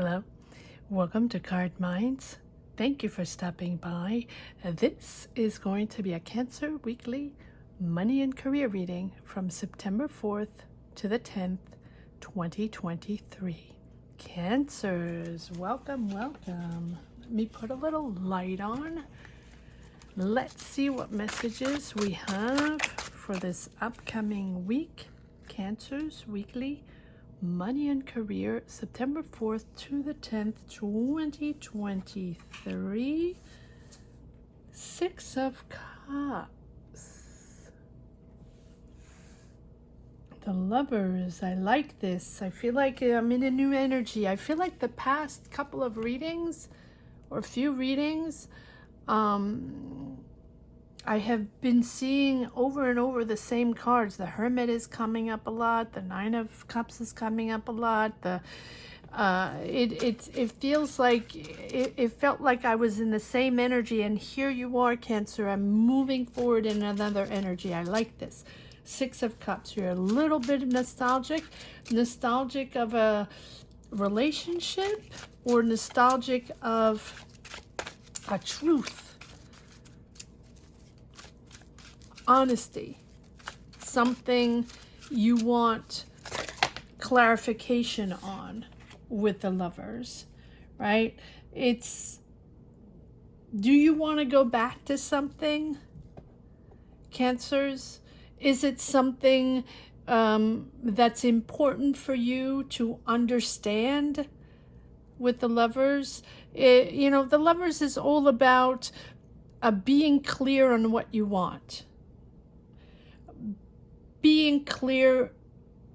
Hello, welcome to Card Minds. Thank you for stopping by. This is going to be a Cancer Weekly Money and Career reading from September 4th to the 10th, 2023. Cancers, welcome. Let me put a little light on. Let's see what messages we have for this upcoming week. Cancers Weekly Money and Career, September 4th to the 10th, 2023. Six of Cups. The Lovers. I like this. I feel like I'm in a new energy. I feel like the past couple of readings, or few readings, I have been seeing over and over the same cards. The Hermit is coming up a lot. The Nine of Cups is coming up a lot. It feels like it felt like I was in the same energy, and here you are, Cancer. I'm moving forward in another energy. I like this. Six of Cups. You're a little bit nostalgic of a relationship, or nostalgic of a truth. Honesty, something you want clarification on with the Lovers, right? Do you want to go back to something, Cancers? Is it something that's important for you to understand with the Lovers? The Lovers is all about being clear on what you want. Being clear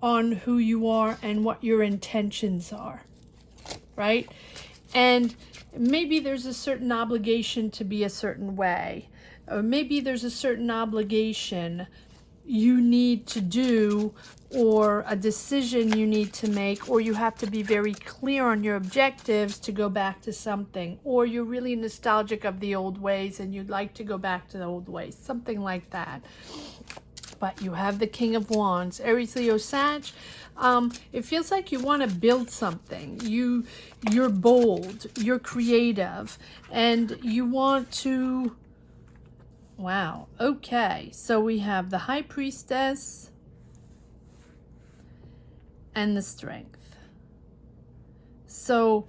on who you are and what your intentions are, right? And maybe there's a certain obligation to be a certain way, or maybe there's a certain obligation you need to do, or a decision you need to make, or you have to be very clear on your objectives to go back to something, or you're really nostalgic of the old ways and you'd like to go back to the old ways, something like that. But you have the King of Wands, Aries, Leo, Sag. It feels like you want to build something. You're bold, you're creative, and you want to... Wow. Okay. So we have the High Priestess and the Strength. So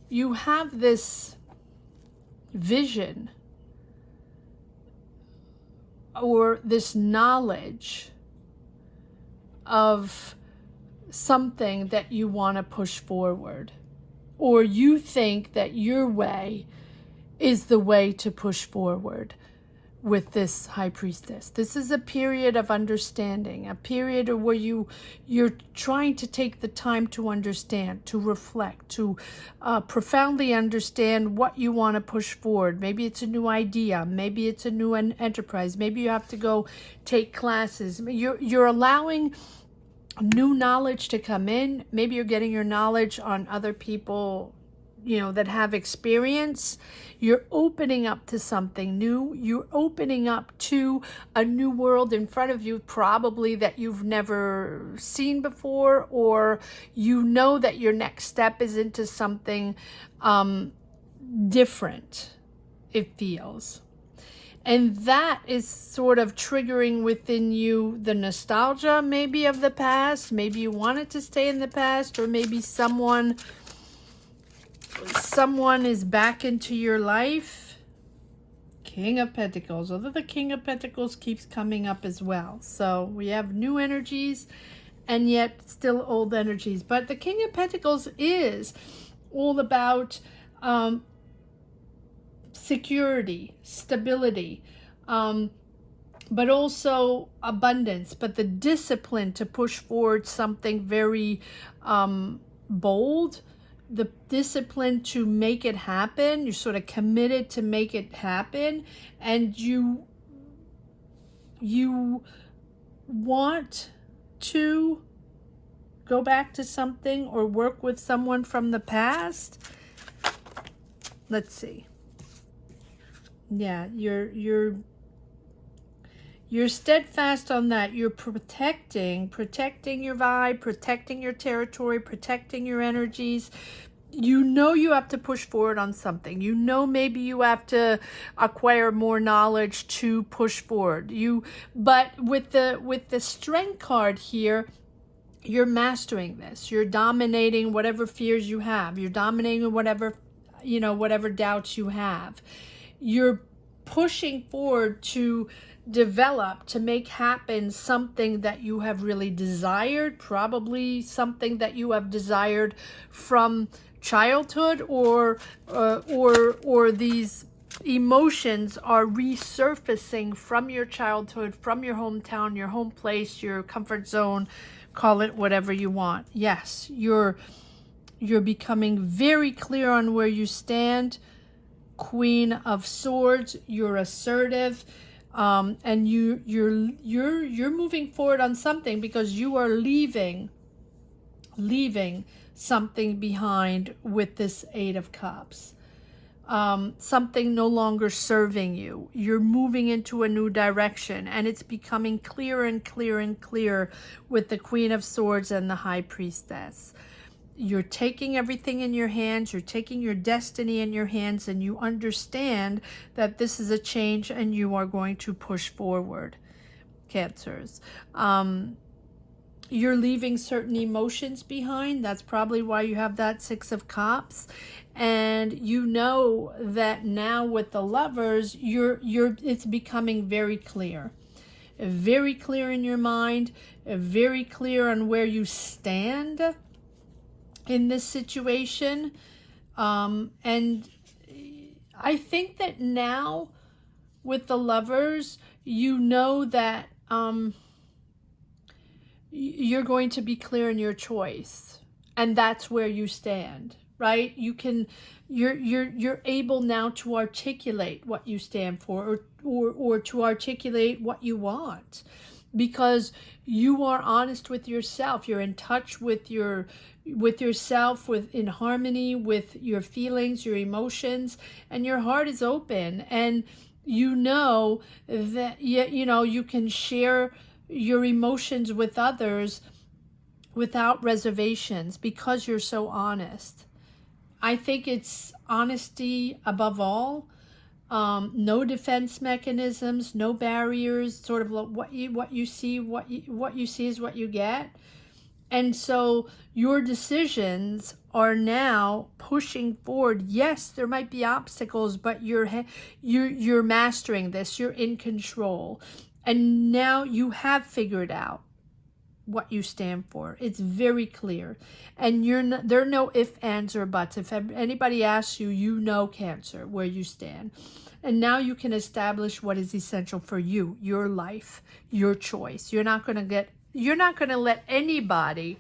you have this vision, or this knowledge of something that you want to push forward, or you think that your way is the way to push forward with this High Priestess. This is a period of understanding, a period where you're trying to take the time to understand, to reflect, to profoundly understand what you want to push forward. Maybe it's a new idea, maybe it's a new enterprise, maybe you have to go take classes. You're allowing new knowledge to come in. Maybe you're getting your knowledge on other people, that have experience. You're opening up to something new. You're opening up to a new world in front of you, probably that you've never seen before, or that your next step is into something different, it feels. And that is sort of triggering within you the nostalgia maybe of the past. Maybe you want it to stay in the past, or maybe someone is back into your life. King of Pentacles, although the King of Pentacles keeps coming up as well. So we have new energies and yet still old energies. But the King of Pentacles is all about security, stability, but also abundance, but the discipline to push forward something very bold, the discipline to make it happen. You're sort of committed to make it happen, and you want to go back to something or work with someone from the past. Let's see. Yeah, You're steadfast on that. You're protecting your vibe, protecting your territory, protecting your energies. You know you have to push forward on something. You know maybe you have to acquire more knowledge to push forward. But with the Strength card here, you're mastering this. You're dominating whatever fears you have. You're dominating whatever doubts you have. You're pushing forward to develop, to make happen something that you have really desired, probably something that you have desired from childhood, or these emotions are resurfacing from your childhood, from your hometown, your home place, your comfort zone, call it whatever you want. Yes, you're becoming very clear on where you stand. Queen of Swords, you're assertive, and you're moving forward on something because you are leaving something behind with this Eight of Cups. Something no longer serving you. You're moving into a new direction, and it's becoming clearer and clearer and clearer with the Queen of Swords and the High Priestess. You're taking everything in your hands. You're taking your destiny in your hands, and you understand that this is a change and you are going to push forward, Cancers. You're leaving certain emotions behind. That's probably why you have that Six of Cups. And you know that now with the Lovers, it's becoming very clear. Very clear in your mind, very clear on where you stand in this situation. And I think that now with the Lovers, you know that you're going to be clear in your choice, and that's where you stand, right? You're able now to articulate what you stand for, or to articulate what you want, because you are honest with yourself. You're in touch with yourself, in harmony with your feelings, your emotions, and your heart is open, and you know that you can share your emotions with others without reservations because you're so honest. I think it's honesty above all. No defense mechanisms, no barriers, sort of what you see is what you get. And so your decisions are now pushing forward. Yes, there might be obstacles, but you're mastering this. You're in control. And now you have figured out what you stand for. It's very clear. And there are no ifs, ands, or buts. If anybody asks you, you know, Cancer, where you stand. And now you can establish what is essential for you, your life, your choice. You're not going to let anybody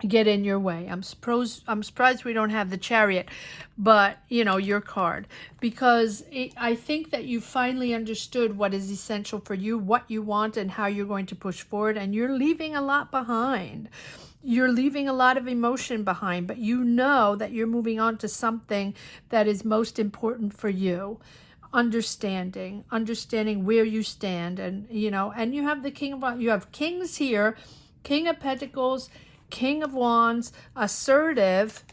get in your way. I'm surprised we don't have the Chariot, but your card, because I think that you finally understood what is essential for you, what you want, and how you're going to push forward, and you're leaving a lot behind. You're leaving a lot of emotion behind, but you know that you're moving on to something that is most important for you. Understanding where you stand, and and you have the you have Kings here, King of Pentacles, King of Wands, assertive,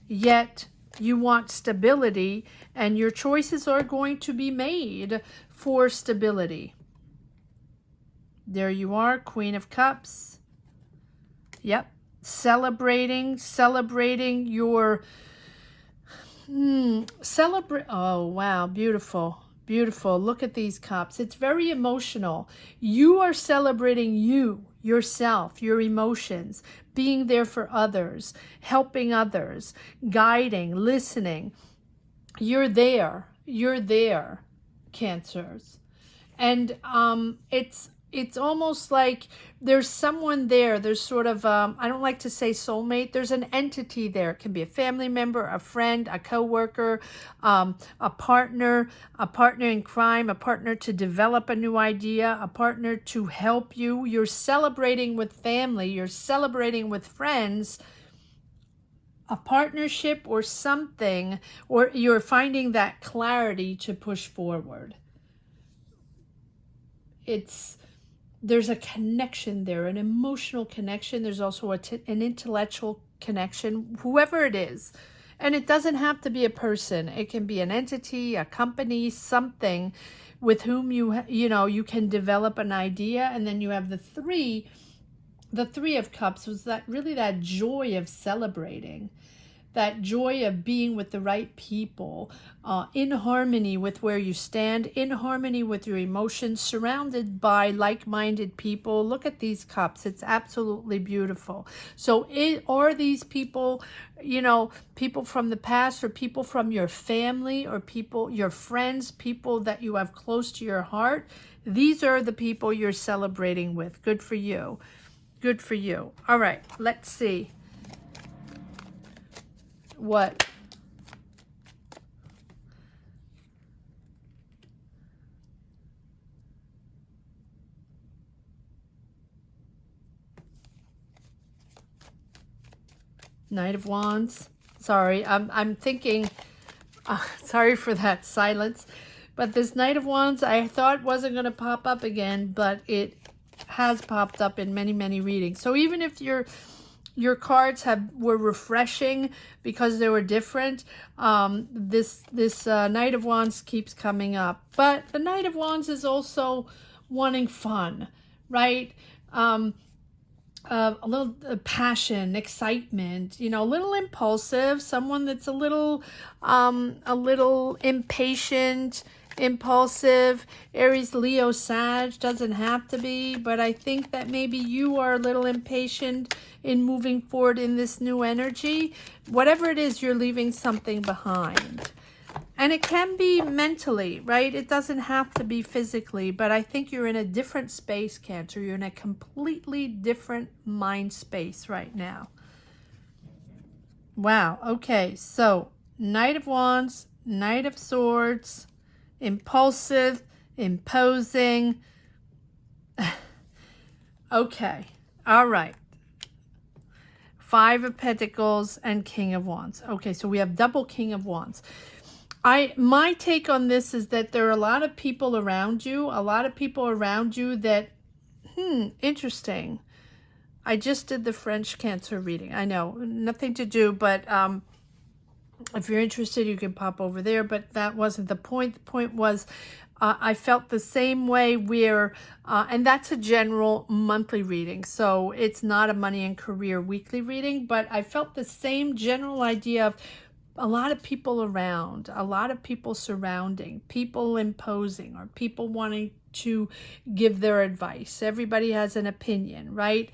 yet you want stability, and your choices are going to be made for stability. There you are, Queen of Cups. Yep, celebrating your oh wow, beautiful. Look at these cups. It's very emotional. You are celebrating yourself, your emotions, being there for others, helping others, guiding, listening. You're there, Cancers. And it's almost like there's someone there. There's sort of, I don't like to say soulmate. There's an entity there. It can be a family member, a friend, a coworker, a partner in crime, a partner to develop a new idea, a partner to help you. You're celebrating with family. You're celebrating with friends, a partnership or something, or you're finding that clarity to push forward. there's a connection there, an emotional connection. There's also an intellectual connection, whoever it is. And it doesn't have to be a person. It can be an entity, a company, something with whom you can develop an idea. And then you have the three of cups, was that really that joy of celebrating, that joy of being with the right people, in harmony with where you stand, in harmony with your emotions, surrounded by like-minded people. Look at these cups. It's absolutely beautiful. So are these people, people from the past, or people from your family, or people, your friends, people that you have close to your heart? These are the people you're celebrating with. Good for you. Good for you. All right, let's see. What? Knight of Wands. Sorry, I'm thinking, sorry for that silence, but this Knight of Wands I thought wasn't going to pop up again, but it has popped up in many, many readings. So even if your cards were refreshing because they were different, this Knight of Wands keeps coming up. But the Knight of Wands is also wanting fun, right? A little passion, excitement, a little impulsive, someone that's a little impatient, impulsive. Aries, Leo, Sag, doesn't have to be, but I think that maybe you are a little impatient in moving forward in this new energy. Whatever it is, you're leaving something behind. And it can be mentally, right? It doesn't have to be physically, but I think you're in a different space, Cancer. You're in a completely different mind space right now. Wow. Okay. So Knight of Wands, Knight of Swords, impulsive, imposing. Okay. All right. Five of Pentacles and King of Wands. Okay. So we have double King of Wands. My take on this is that there are a lot of people around you, that, interesting. I just did the French Cancer reading. I know, nothing to do, but if you're interested, you can pop over there, but that wasn't the point. The point was, I felt the same way where, and that's a general monthly reading, so it's not a money and career weekly reading, but I felt the same general idea of a lot of people around, a lot of people surrounding, people imposing, or people wanting to give their advice. Everybody has an opinion, right?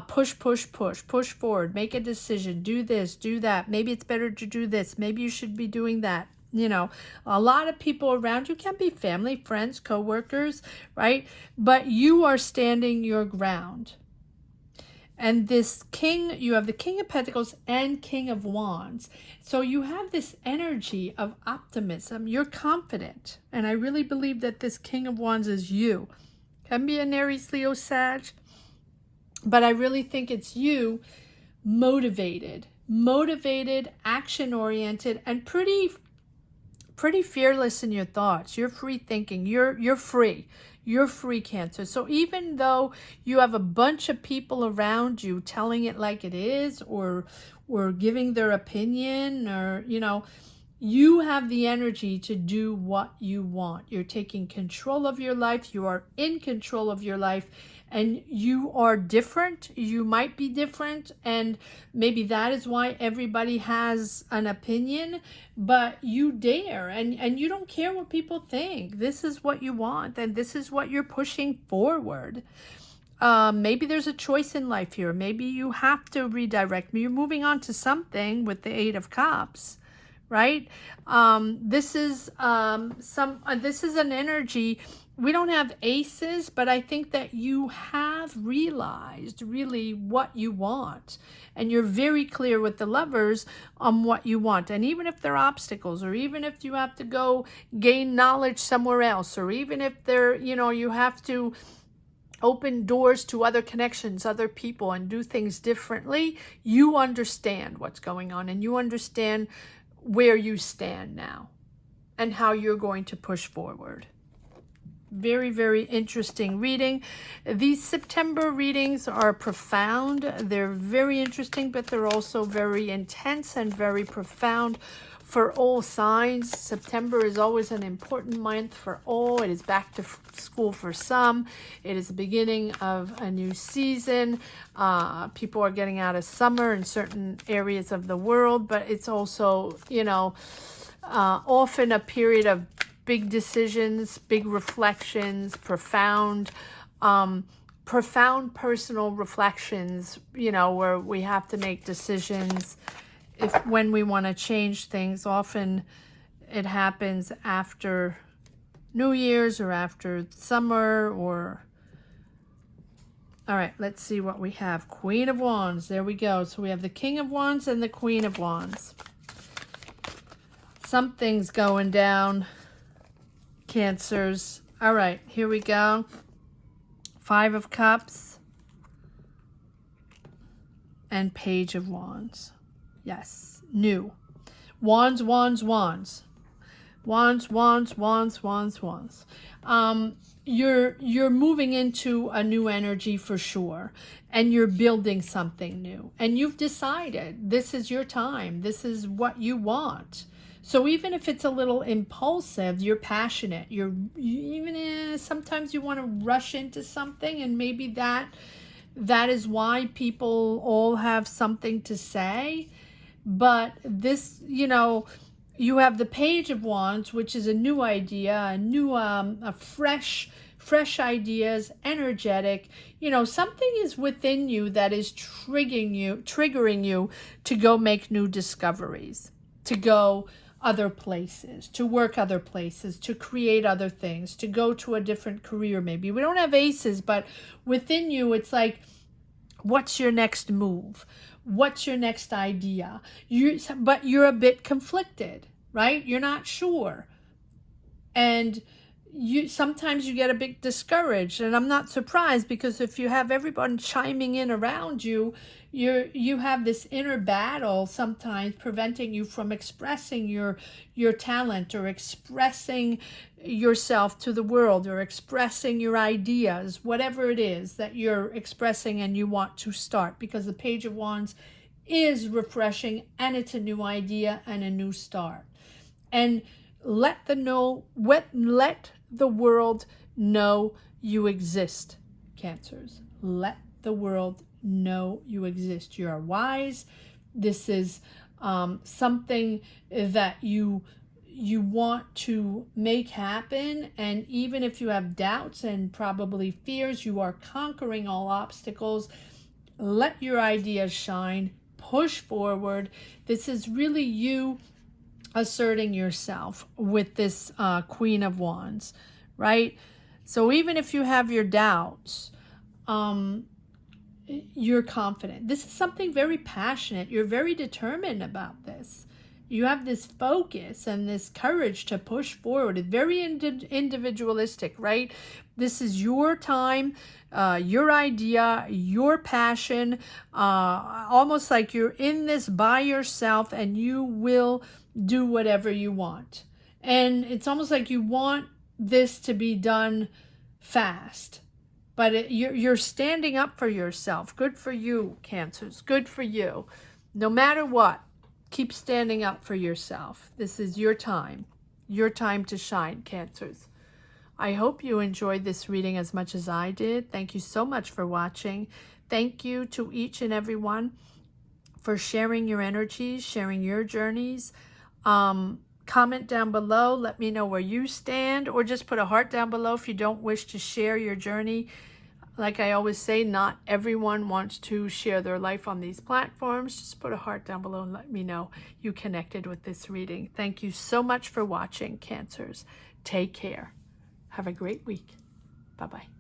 Push forward, make a decision, do this, do that. Maybe it's better to do this. Maybe you should be doing that. A lot of people around you, can be family, friends, co-workers, right? But you are standing your ground. And this king, you have the King of Pentacles and King of Wands. So you have this energy of optimism. You're confident. And I really believe that this King of Wands is you. Can be an Aries, Leo, Sag. But I really think it's you, motivated, action-oriented, and pretty fearless in your thoughts. You're free thinking. You're free. You're free, Cancer. So even though you have a bunch of people around you telling it like it is, or giving their opinion, or, you have the energy to do what you want. You're taking control of your life. You are in control of your life. And you are different. You might be different. And maybe that is why everybody has an opinion. But you dare. And you don't care what people think. This is what you want. And this is what you're pushing forward. Maybe there's a choice in life here. Maybe you have to redirect. You're moving on to something with the Eight of Cups. Right? This is an energy. We don't have aces, but I think that you have realized really what you want. And you're very clear with the Lovers on what you want. And even if there are obstacles, or even if you have to go gain knowledge somewhere else, or even if you have to open doors to other connections, other people, and do things differently, you understand what's going on, and you understand where you stand now and how you're going to push forward. Very, very interesting reading. These September readings are profound. They're very interesting, but they're also very intense and very profound for all signs. September is always an important month for all. It is back to school for some. It is the beginning of a new season. People are getting out of summer in certain areas of the world, but it's also, you know, often a period of big decisions, big reflections, profound personal reflections, you know, where we have to make decisions when we want to change things. Often it happens after New Year's or after summer or... All right, let's see what we have. Queen of Wands. There we go. So we have the King of Wands and the Queen of Wands. Something's going down, Cancers. All right, here we go. Five of Cups and Page of Wands. Yes, new. Wands, wands, wands. Wands, wands, wands, wands, wands. You're moving into a new energy for sure, and you're building something new, and you've decided this is your time. This is what you want. So even if it's a little impulsive, you're passionate. Sometimes you want to rush into something, and maybe that is why people all have something to say. But this, you know, you have the Page of Wands, which is a new idea, a fresh ideas, energetic. You know, something is within you that is triggering you to go make new discoveries, to go other places, to work other places, to create other things, to go to a different career maybe. We don't have aces, but within you, it's like, what's your next move? What's your next idea? But you're a bit conflicted, right? You're not sure. And sometimes you get a bit discouraged. And I'm not surprised, because if you have everyone chiming in around you, you have this inner battle sometimes preventing you from expressing your talent, or expressing yourself to the world, or expressing your ideas, whatever it is that you're expressing and you want to start, because the Page of Wands is refreshing, and it's a new idea and a new start. And let the world know you exist, Cancers. Let the world know you exist. You are wise. This is something that you want to make happen, and even if you have doubts and probably fears, you are conquering all obstacles. Let your ideas shine. Push forward. This is really you asserting yourself with this Queen of Wands, right? So even if you have your doubts, you're confident. This is something very passionate. You're very determined about this. You have this focus and this courage to push forward. It's very individualistic, right? This is your time, your idea, your passion, almost like you're in this by yourself, and you will do whatever you want. And it's almost like you want this to be done fast. But you're standing up for yourself. Good for you, Cancers. Good for you. No matter what, keep standing up for yourself. This is your time to shine, Cancers. I hope you enjoyed this reading as much as I did. Thank you so much for watching. Thank you to each and every one for sharing your energies, sharing your journeys. Comment down below. Let me know where you stand, or just put a heart down below if you don't wish to share your journey. Like I always say, not everyone wants to share their life on these platforms. Just put a heart down below and let me know you connected with this reading. Thank you so much for watching, Cancers. Take care. Have a great week. Bye-bye.